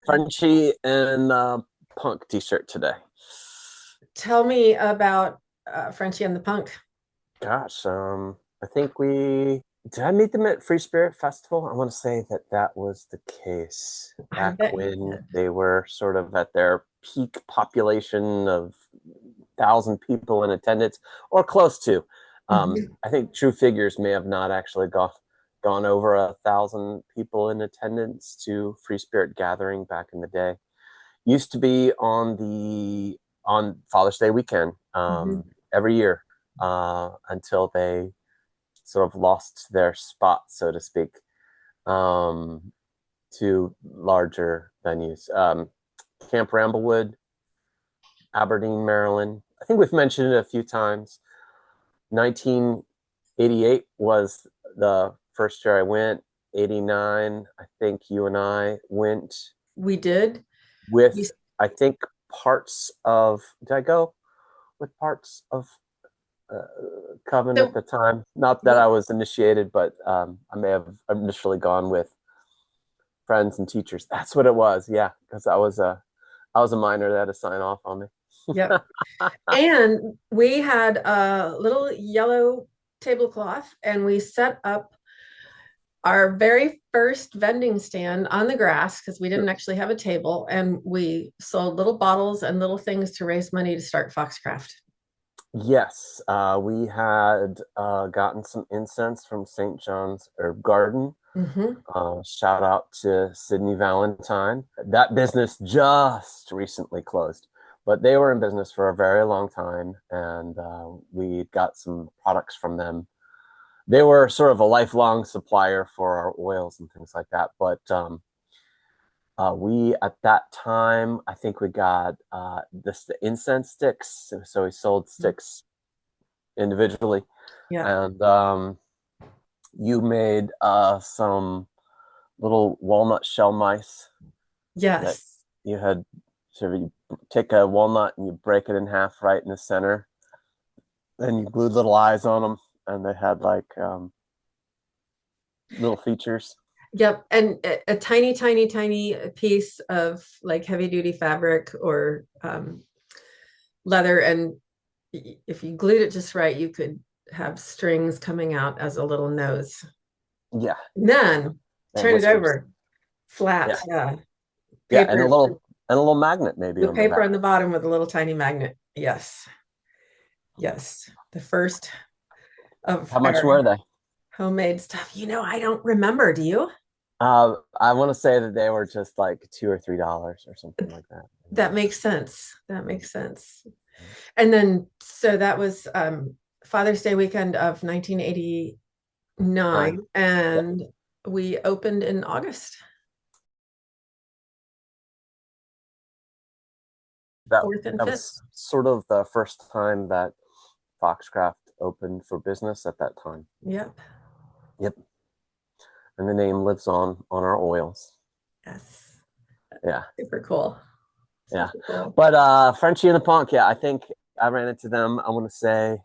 Frenchy and punk t-shirt today. Tell me about Frenchy and the Punk. Gosh, I think we did I meet them at Free Spirit Festival? I want to say that that was the case I back bet you when did. they were sort of at their peak population of 1,000 people in attendance or close to. Mhm. I think True Figures may have not actually gone over 1,000 people in attendance to Free Spirit Gathering back in the day. Used to be on Father's Day weekend Mhm. every year until they sort of lost their spot, so to speak, um, to larger venues. Camp Ramblewood, Aberdeen, Maryland. I think we've mentioned it a few times. 1988 was the first year I went. 89, I think you and I went We did. We, with, I think, parts of, did I go with parts of uh, Coven at so, the time? Not that I well, was initiated, but I may have initially gone with friends and teachers. That's what it was. Yeah, because I was a minor that had to sign off on me. yep. And we had a little yellow tablecloth, and we set up our very first vending stand on the grass because we didn't actually have a table, and we sold little bottles and little things to raise money to start Foxcraft. Yes, we had gotten some incense from St. John's Herb Garden. Hmm. Shout out to Sydney Valentine. That business just recently closed, but they were in business for a very long time, and we got some products from them. They were sort of a lifelong supplier for our oils and things like that. But we, at that time, I think we got the incense sticks. So we sold sticks individually, Yeah. and you made some little walnut shell mice that Yes. you had. So you take a walnut and you break it in half right in the center, and you glued little eyes on them, and they had like little features. Yep. And a tiny, tiny, tiny piece of like heavy duty fabric or leather. And if you glued it just right, you could have strings coming out as a little nose. Yeah, And then and turn it whiskers. over flat, Yeah, yeah, and a paper little magnet maybe with on the paper back. on the bottom with a little tiny magnet. Yes. Yes. The first of How much our were they? homemade stuff. I don't remember. Do you? I want to say that they were just like $2 or $3 or something like that. That makes sense. That makes sense. And then, so that was Father's Day weekend of 1989, 9. Yep. and we opened in August, That 4th and that 5th. was sort of the first time that Foxcraft opened for business at that time. Yep. Yep. And the name lives on our oils. Yes. Yeah. Super cool. Yeah. Super cool. But Frenchie and the Punk, yeah, I think I ran into them, I want to say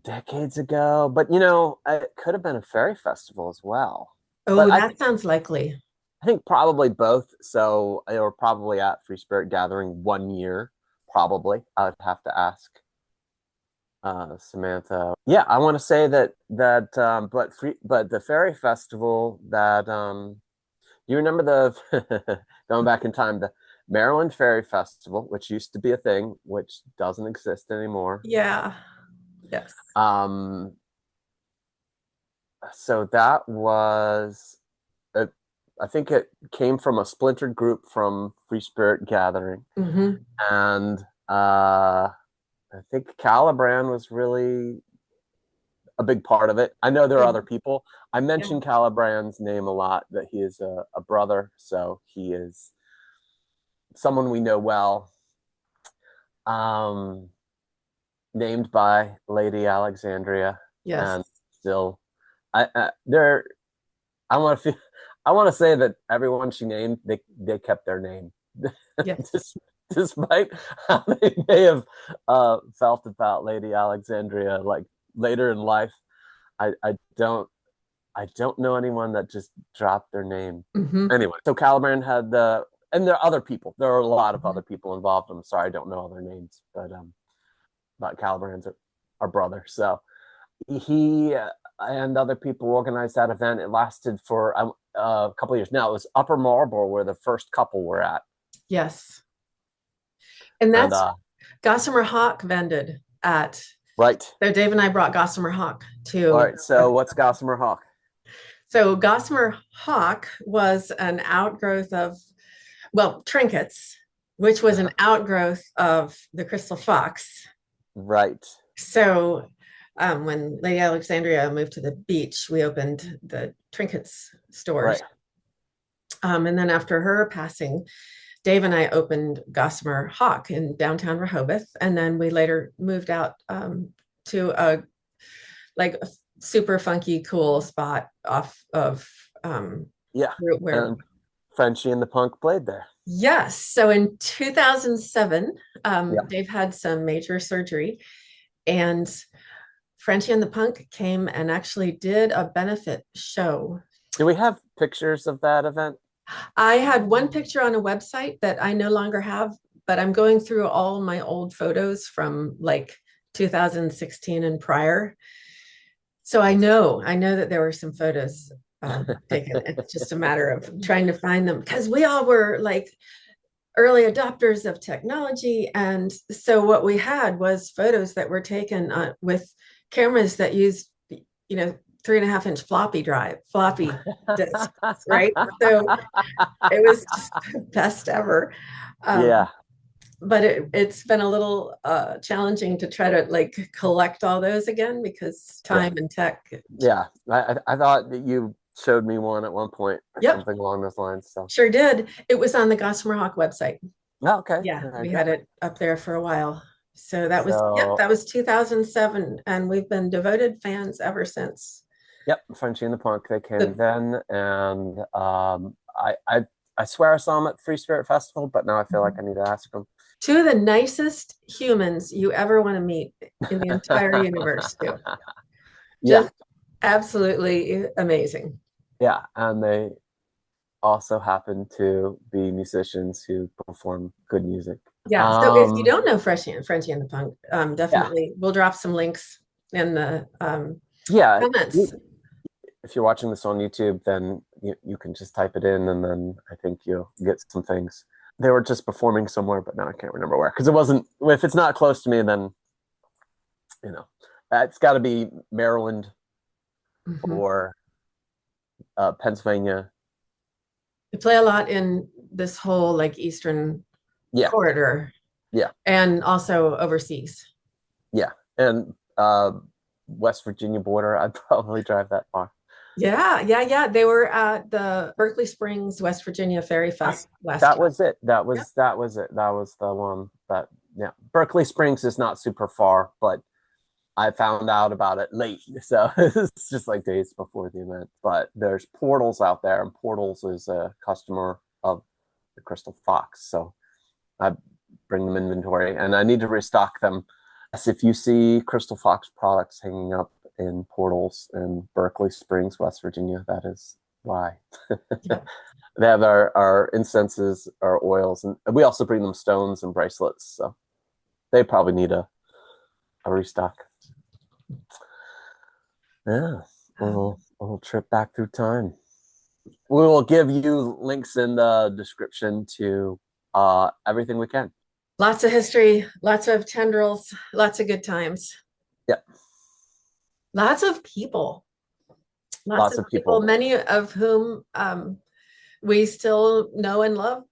decades ago. But it could have been a fairy festival as well. But Oh, that sounds likely. I think probably both. So they were probably at Free Spirit Gathering one year, probably. I would have to ask Samantha. Yeah, I want to say but the fairy festival that you remember the going back in time, the Maryland Fairy Festival, which used to be a thing, which doesn't exist anymore. Yeah. Yes. Um, so that was, uh, I think it came from a splintered group from Free Spirit Gathering, Hmm. and I think Calibran was really a big part of it. I know there are other people. I Yeah. mentioned Calibran's name a lot, that he is a brother, so he is someone we know well. Um, Named by Lady Alexandria, Yes. and still, there. I want to feel. I want to say that everyone she named, they kept their name, Yes. despite how they may have felt about Lady Alexandria, like later in life. I don't. I don't know anyone that just dropped their name. Hmm. Anyway, so Caliban had and there are other people. There are a lot of other people involved. I'm sorry, I don't know all their names, but Caliban's our brother. So he and other people organized that event. It lasted for a couple of years. Now it was Upper Marlboro where the first couple were at, Yes. And and that's Gossamer Hawk vended at. right. So Dave and I brought Gossamer Hawk All to. right. So what's Gossamer Hawk? So Gossamer Hawk was an outgrowth of, well, trinkets, which was an outgrowth of the Crystal Fox. Right. So when Lady Alexandria moved to the beach, we opened the trinkets stores. Right. And then after her passing, Dave and I opened Gossamer Hawk in downtown Rehoboth, and then we later moved out to a like a super funky, cool spot off of Yeah. where. And Frenchy and the Punk played there. Yes. So in 2007, Yeah. Dave had some major surgery, and Frenchy and the Punk came and actually did a benefit show. Do we have pictures of that event? I had one picture on a website that I no longer have, but I'm going through all my old photos from like 2016 and prior. So I know that there were some photos taken. It's just a matter of trying to find them because we all were like early adopters of technology. And so what we had was photos that were taken with cameras that used, 3.5-inch floppy disks, right? So it was just the best ever. Yeah. But it's been a little challenging to try to like collect all those again because Yeah. time and tech. Yeah. I thought that you showed me one at one point or Yep, something along those lines. So, sure did. It was on the Gossamer Hawk website. oh, okay. Yeah, Very we good. had it up there for a while. So So, that was 2007, and we've been devoted fans ever since. yep, Frenchy and the Punk, they came The then. And I swear I saw them at Free Spirit Festival, but now I feel like I need to ask them. two of the nicest humans you ever want to meet in the entire universe, too. Yeah. Just absolutely amazing. Yeah. And they also happen to be musicians who perform good music. Yeah. So if you Um, don't know Frenchy and the Punk, yeah. definitely we'll drop some links in the Yeah. comments. If you're watching this on YouTube, then you can just type it in and then I think you'll get some things. They were just performing somewhere, but now I can't remember where. Because it wasn't, if it's not close to me, then, you know, it's got to be Maryland Mhm. or Pennsylvania. We play a lot in this whole like Eastern Yeah. corridor Yeah. and also overseas. Yeah. And West Virginia border, I'd probably drive that far. Yeah, yeah, yeah. They were at the Berkeley Springs, West Virginia Ferry Fest last That year. was it. That Yep. was that was it. That was the one that, yeah. Berkeley Springs is not super far, but I found out about it late. So it's just like days before the event. But there's Portals out there, and Portals is a customer of the Crystal Fox. So I bring them inventory and I need to restock them. As if you see Crystal Fox products hanging up in Portals in Berkeley Springs, West Virginia, that is why. Yep. They have our incenses, our oils, and we also bring them stones and bracelets. So they probably need a restock. Yeah, a little trip back through time. We will give you links in the description to everything we can. Lots of history, lots of tendrils, lots of good times, Yeah, lots of people, lots lots of of people, people. many of whom we still know and love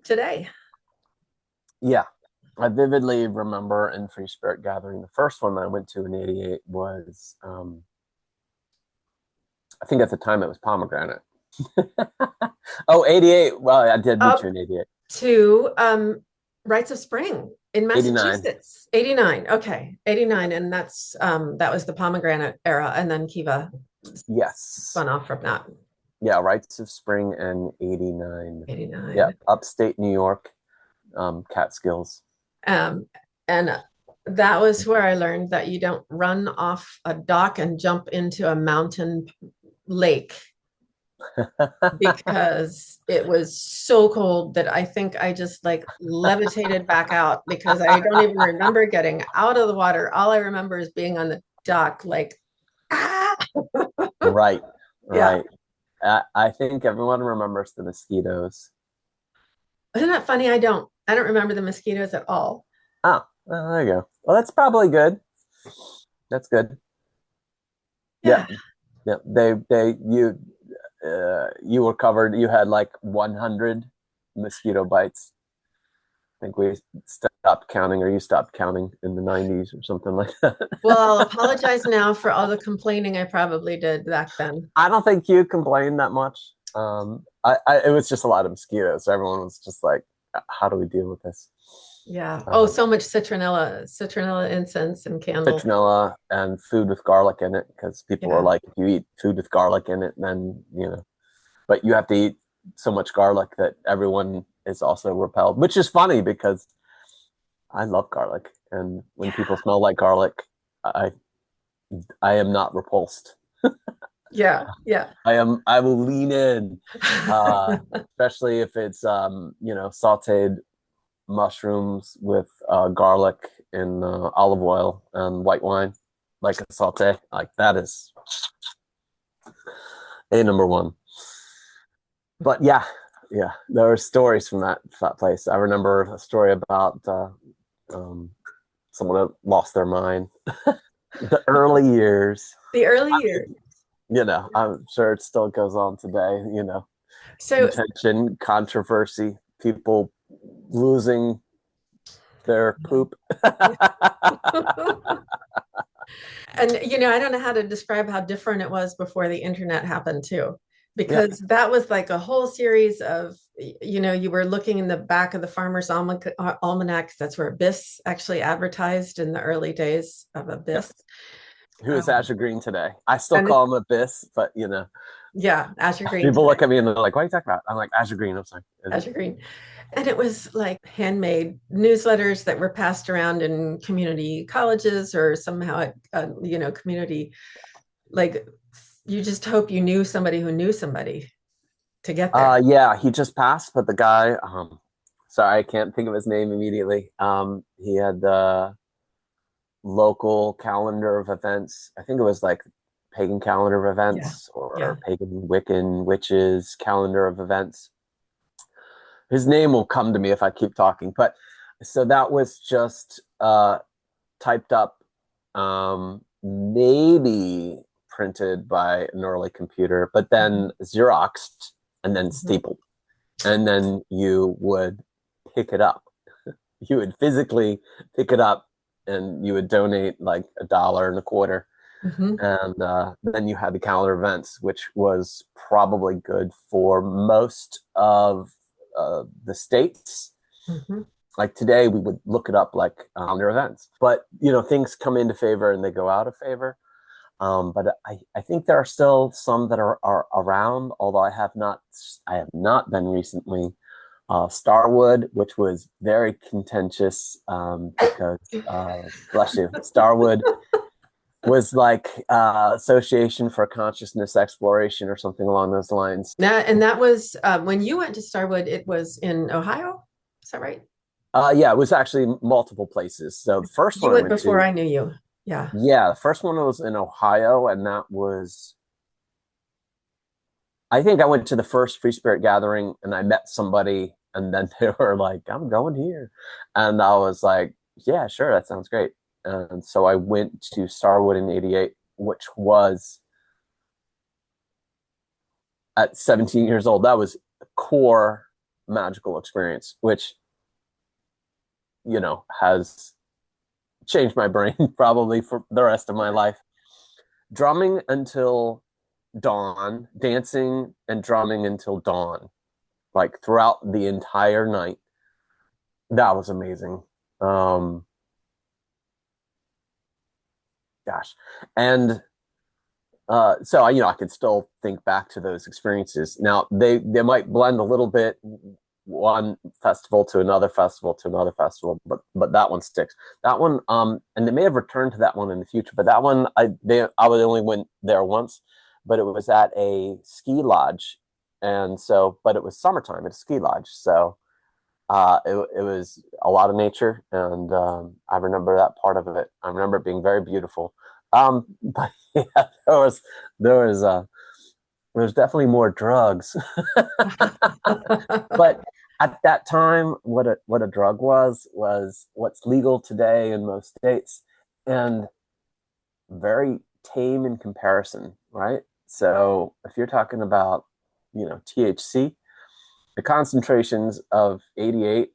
today. Yeah, I vividly remember in Free Spirit Gathering, the first one that I went to in '88 was, I think at the time it was pomegranate. Oh, '88. Well, I did meet you Up in '88. to Rites of Spring in '89. Massachusetts, 89. Okay, 89. And that was the pomegranate era. And then Kiva Yes. spun off from that. Yeah, Rites of Spring and '89. Yeah, 89. upstate New York, Catskills. Um, and that was where I learned that you don't run off a dock and jump into a mountain lake because it was so cold that I think I just like levitated back out because I don't even remember getting out of the water. All I remember is being on the dock, like, ah, Right, yeah. right. I think everyone remembers the mosquitoes. Isn't that funny? I don't remember the mosquitoes at all. Oh, well, there you go. Well, that's probably good. That's good. Yeah, Yeah. yeah. You were covered. You had like 100 mosquito bites. I think we stopped counting, or you stopped counting in the 90s or something like that. Well, I'll apologize now for all the complaining I probably did back then. I don't think you complained that much. It was just a lot of mosquitoes. So everyone was just like, "How do we deal with this?" Yeah. Oh, Uh, so much citronella incense and candles. Citronella and food with garlic in it, because people are Yeah. like, if you eat food with garlic in it, then but you have to eat so much garlic that everyone is also repelled, which is funny because I love garlic, and when people Yeah. smell like garlic, I I am not repulsed. Yeah. Yeah. I will lean in, uh, especially if it's sautéed mushrooms with garlic and olive oil and white wine, like a sauté. Like that is a number one. But yeah, yeah, there are stories from that place. I remember a story about um, someone that lost their mind. The early years, The early years. I'm sure it still goes on today. So, Contention, controversy, people losing their poop. and I don't know how to describe how different it was before the internet happened too, Yeah, because that was like a whole series of, you were looking in the back of the Farmer's Almanac. That's where Abyss actually advertised in the early days of yeah. Abyss. Who is Um, Azure Green today? I still and it, call him Abyss, but yeah, Azure Green people today, look at me and they're like, "What are you talking about?" I'm like, "Azure Green." I'm sorry. Azure Green. And it was like handmade newsletters that were passed around in community colleges or somehow at, community, like you just hope you knew somebody who knew somebody to get there. Yeah, he just passed, but the guy, sorry, I can't think of his name immediately. He had the local calendar of events. I think it was like pagan calendar of Yeah. events, Yeah. or pagan Wiccan witches calendar of events. His name will come to me if I keep talking. But so that was just typed up, maybe printed by an early computer, but then Mhm. Xeroxed and then Mhm. stapled. And then you would pick it up. You would physically pick it up, and you would donate like $1.25. Mhm. And then you had the calendar events, which was probably good for most of the states. Mhm. Like today, we would look it up like calendar events, but things come into favor and they go out of favor. But I think there are still some that are around, although I have not been recently. Starwood, which was very contentious, because bless you, Starwood was like Association for Consciousness Exploration or something along those lines. And that was when you went to Starwood, it was in Ohio. Is that right? Yeah, it was actually multiple places. So the first You one I went went before to, I knew you. Yeah. yeah, the first one was in Ohio, and that was, I think I went to the first Free Spirit gathering and I met somebody, and then they were like, "I'm going here," and I was like, "Yeah, sure, that sounds great." And so I went to Starwood in '88, which was at 17 years old. That was a core magical experience, which has changed my brain probably for the rest of my life. Drumming until dawn, dancing and drumming until dawn, like throughout the entire night. That was amazing. Um, Gosh, and so I could still think back to those experiences. Now they might blend a little bit, one festival to another festival to another festival, but that one sticks. That one, and they may have returned to that one in the future, but that one I would only went there once. but it was at a ski lodge. And so, but it was summertime at a ski lodge. So it was a lot of nature. And I remember that part of it. I remember it being very beautiful. But yeah, there was, uh, there was definitely more drugs. But at that time, what a drug was what's legal today in most states, and very tame in comparison, right? So if you're talking about, THC, the concentrations of 88,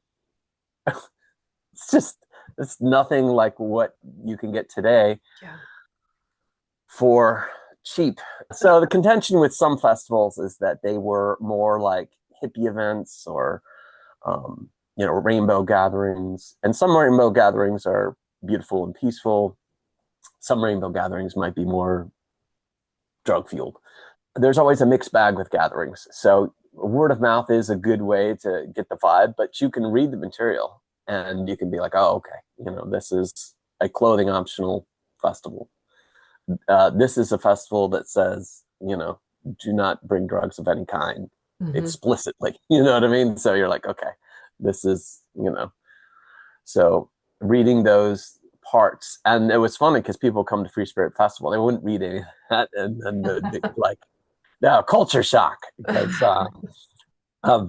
it's just it's nothing like what you can get today Yeah. for cheap. So the contention with some festivals is that they were more like hippie events or rainbow gatherings. And some rainbow gatherings are beautiful and peaceful. Some rainbow gatherings might be more drug fueled. There's always a mixed bag with gatherings. So word of mouth is a good way to get the vibe, but you can read the material and you can be like, oh, okay, this is a clothing optional festival. This is a festival that says, do not bring drugs of any kind Hmm. explicitly. You know what I mean? So you're like, okay, this is, so reading those parts. And it was funny because people come to Free Spirit Festival, they wouldn't read any of that. And then they'd be like, no, culture shock because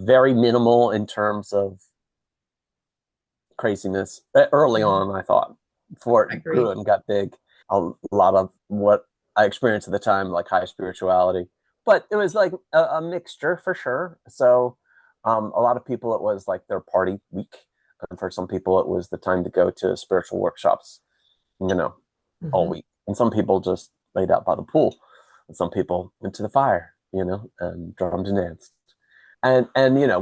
very minimal in terms of craziness early Mhm. on, I thought, before I it grew agree. and got big. A lot of what I experienced at the time, like high spirituality, but it was like a mixture for sure. So, a lot of people, it was like their party week. And for some people, it was the time to go to spiritual workshops, you know, all Hmm. week. And some people just laid out by the pool. And some people went to the fire, and drummed and danced. And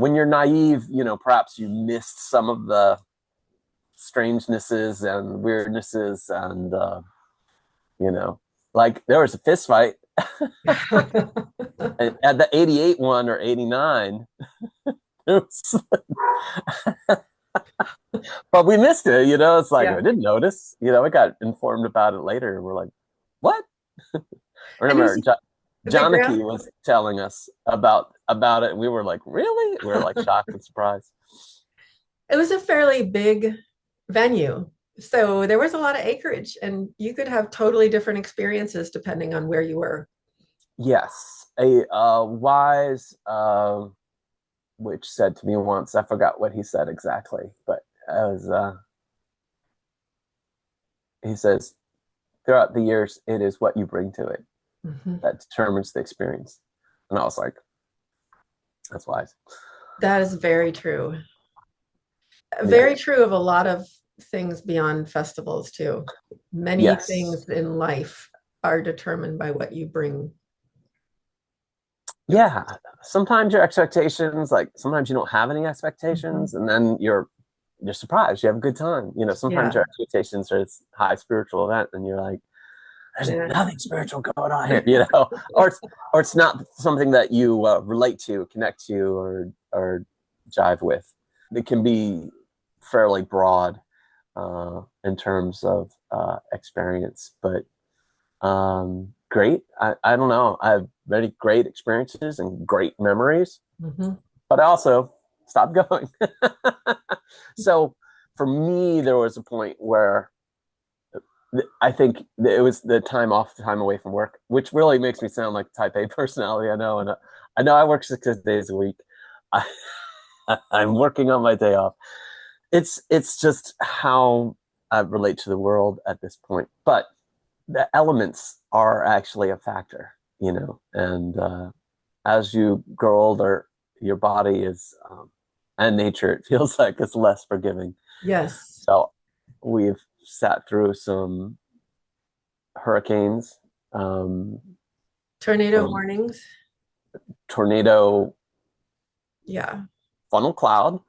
when you're naive, perhaps you missed some of the strangenesses and weirdnesses and you know like there was a fist fight at the 88 one or 89. Was, but we missed it, it's like I Yeah. didn't notice, we got informed about it later and we're like, what? I And it was remember the Joniki ground. was telling us about it and we were like, really? We were like shocked and surprised. It was a fairly big venue. So there was a lot of acreage, and you could have totally different experiences depending on where you were. Yes, a wise which said to me once, I forgot what he said exactly, but he says, throughout the years, it is what you bring to it Mhm. that determines the experience. And I was like, that's wise. That is very true. Yeah. Very true of a lot of things beyond festivals, too. Many Yes. things in life are determined by what you bring. Yeah. Sometimes your expectations, like sometimes you don't have any Mhm. expectations, and then you're surprised. You have a good time. Sometimes Yeah. your expectations are this high spiritual event, and you're like, there's Yeah. nothing spiritual going on here, or it's not something that you relate to, connect to, or jive with. It can be fairly broad in terms of experience, but great. I don't know. I have many great experiences and great memories, Mhm. but I also stopped going. So for me, there was a point where I think it was the time off, the time away from work, which really makes me sound like type A personality. I know, and I know I work 6 days a week. I, I'm working on my day off. It's just how I relate to the world at this point. But the elements are actually a factor, and as you grow older, your body is and nature, it feels like it's less forgiving. Yes. So we've sat through some hurricanes, um, Tornado some warnings. tornado, Yeah. funnel cloud.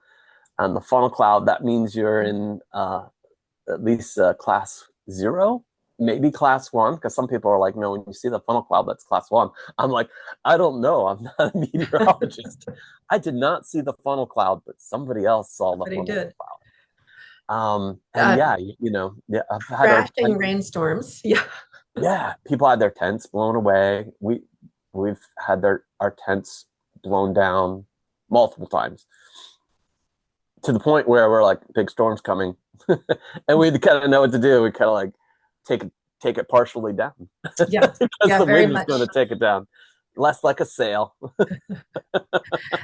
And the funnel cloud, that means you're in at least class zero, maybe class one, because some people are like, no, when you see the funnel cloud, that's class one. I'm like, I don't know. I'm not a meteorologist. I did not see the funnel cloud, but somebody else saw the But he funnel did. cloud. And Uh, yeah, yeah, I've had our Crashing rainstorms. Yeah. yeah, people had their tents blown away. We've had our tents blown down multiple times to the point where we're like, big storm's coming, and we kind of know what to do. We kind of like take take it partially down Yeah. because Yeah, the very wind is going much. to take it down, less like a sail.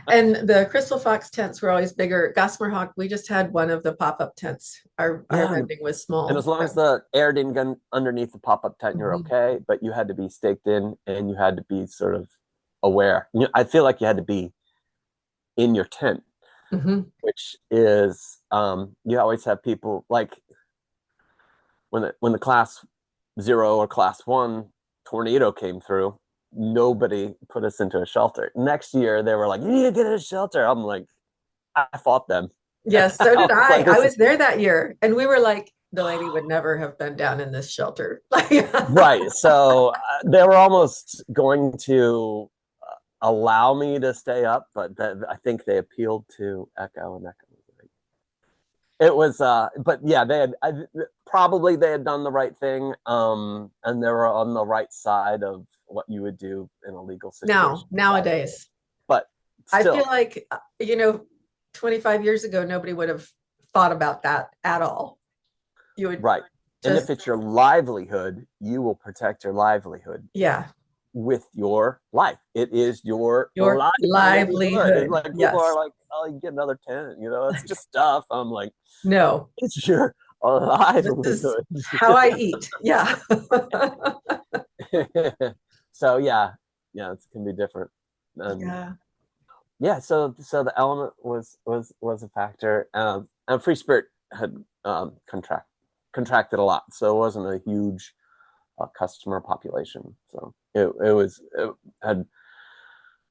And the Crystal Fox tents were always bigger. Gossamer Hawk, we just had one of the pop-up tents. Our Yeah, vending was and as small. long as the air didn't get underneath the pop-up tent, you're Mhm. okay. But you had to be staked in, and you had to be sort of aware. I feel like you had to be in your tent, Mhm. which is you always have people like when the class 0 or class 1 tornado came through. Nobody put us into a shelter. Next year, they were like, "You need to get in a shelter." I'm like, I fought them. Yes, so I did was I. like, I this is was there that year, and we were like, the lady would never have been down in this shelter. Like, right. So they were almost going to allow me to stay up, but I think they appealed to Echo, and Echo was like, it was, but yeah, probably they had done the right thing, and they were on the right side of what you would do in a legal situation. nowadays, But I feel still, like, 25 years ago, nobody would have thought about that at all. You would right. And if just, it's your livelihood, you will protect your livelihood yeah, with your life. It is your your livelihood. And livelihood. like people are Yes. like, "Oh, you get another tent, it's just stuff." I'm like, No, it's your this is livelihood. how I eat. Yeah. So yeah, it can be different. And Yeah. yeah, so the element was a factor. And Free Spirit had contracted a lot, so it wasn't a huge customer population. So it had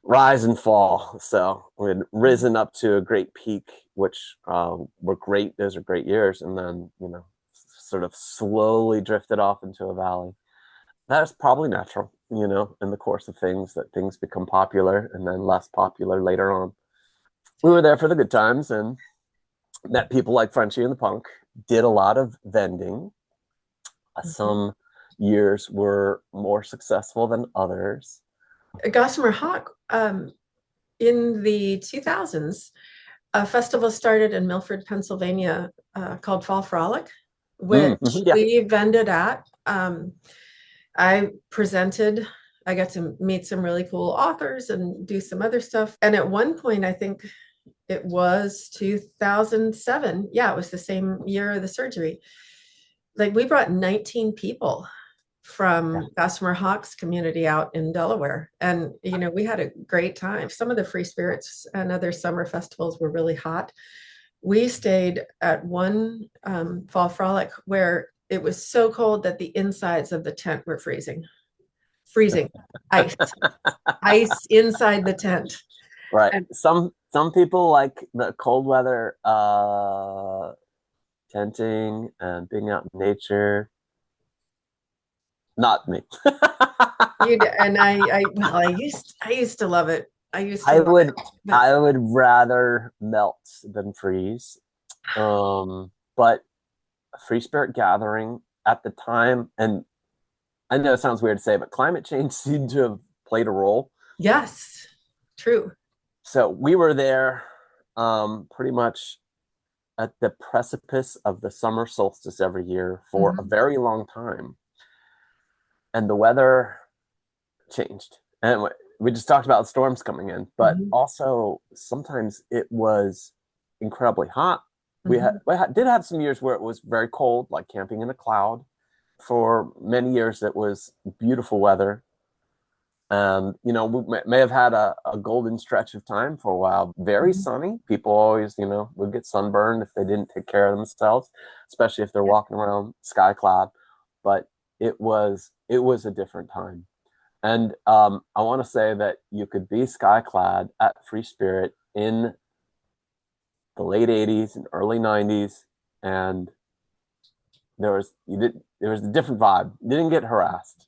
rise and fall. So we had risen up to a great peak, which were great. Those are great years, and then sort of slowly drifted off into a valley. That's probably natural, in the course of things, that things become popular and then less popular later on. We were there for the good times and met people like Frenchy and the Punk, did a lot of vending. Mhm. Some years were more successful than others. Gossamer Hawk, in the 2000s, a festival started in Milford, Pennsylvania, called Fall Frolic, which Yeah. we vended at. I presented. I got to meet some really cool authors and do some other stuff. And at one point, I think it was 2007. Yeah, it was the same year of the surgery. Like we brought 19 people Yeah. from Gossamer Hawks community out in Delaware. And, we had a great time. Some of the Free Spirits and other summer festivals were really hot. We stayed at one Fall Frolic where it was so cold that the insides of the tent were freezing, ice, ice inside the tent. Right. And Some people like the cold weather tenting and being out in nature. Not me. well, I used to love it. I used to I love would it. But I would rather melt than freeze. But Free Spirit Gathering at the time, and I know it sounds weird to say, but climate change seemed to have played a role. yes, true. So we were there pretty much at the precipice of the summer solstice every year for a Mhm. very long time. And the weather changed. And we just talked about storms coming in, but Mhm. also sometimes it was incredibly hot. Mhm. We did have some years where it was very cold, like camping in a cloud. For many years, it was beautiful weather. We may have had a golden stretch of time for a while. Very Mhm. sunny. People always, would get sunburned if they didn't take care of themselves, especially if they're Yeah. walking around sky clad. But it was a different time. And I want to say that you could be sky clad at Free Spirit in the late '80s and early '90s, and there was a different vibe. You didn't get harassed,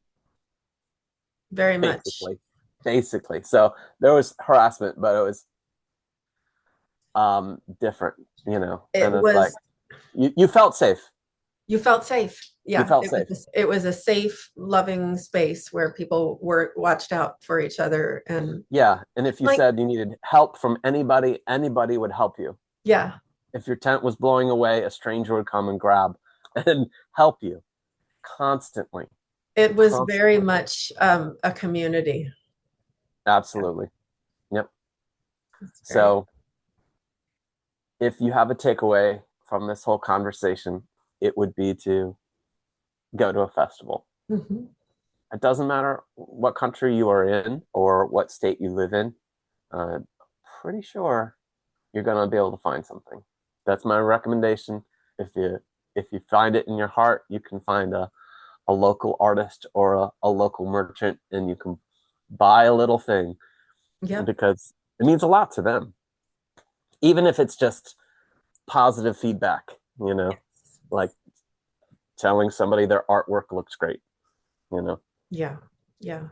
Very much. basically, basically. So there was harassment, but it was different, It and it's like was, you felt safe. you felt safe. You Yeah, felt safe. it was a safe, loving space where people were watched out for each other and Yeah. And if you like, said you needed help from anybody, anybody would help you. yeah, If your tent was blowing away, a stranger would come and grab and help you constantly. it was very Constantly. much a community. Absolutely. Yep. It's great. So if you have a takeaway from this whole conversation, it would be to go to a festival. Mhm. It doesn't matter what country you are in or what state you live in. Uh, pretty sure you're going to be able to find something. That's my recommendation. If you find it in your heart, you can find a local artist or a local merchant, and you can buy a little thing Yep. because it means a lot to them, even if it's just positive feedback. Like telling somebody their artwork looks great. You know. Yeah. Yeah.